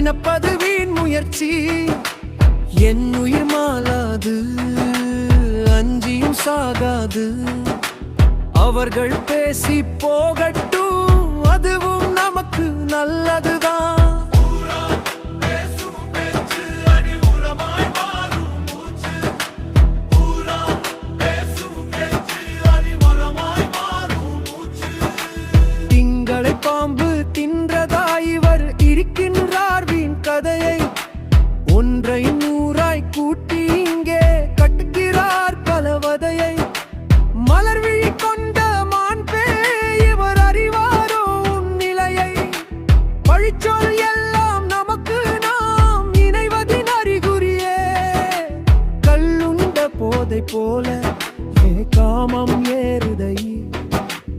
நினைப்பது வீண் முயற்சி. என் உயிர் மாளாது, அஞ்சியும் சாகாது. அவர்கள் பேசி போகட்டும், அதுவும் நமக்கு நல்லதுதான். திங்களை பாம்பு தின்றதாய் இவர் இருக்கின்றார் வீண் கதையை. ஒன்றை நூறாய் கூட்டி இங்கே கட்டுகிறார் பலவதையை. மலர் விழி கொண்ட மான்பே இவர் அறிவாரோ உன் நிலையை. பழிச்சொல் எல்லாம் நமக்கு நாம் இணைவதின் அறிகுறியே. கல்லுண்ட போதை போல காமம் ஏறுதை.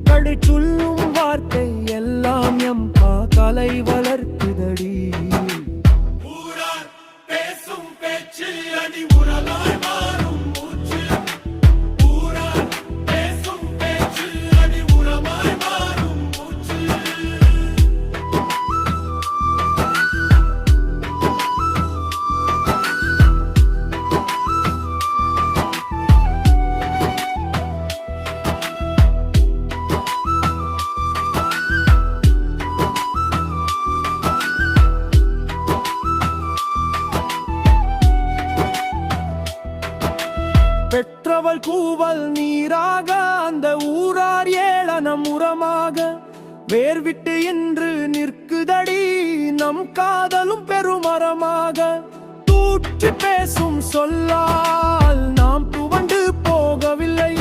கடை சொல்லும் வார்த்தை எல்லாம் எம்பா கலை வளர்க்குதடி. பேசும் பேச்சு அடி உரலாய் மாறும் மூச்சு. பேசும் பேச்சு அடி உரமாய் மாறும் மூச்சு. பெற்றவள் கூவல் நீராக, அந்த ஊரார் ஏளனம் உரமாக. வேர்விட்டு இன்று நிற்குதடி நம் காதலும் பெருமரமாக. தூற்றி பேசும் சொல்லால் நாம் துவண்டு போகவில்லை.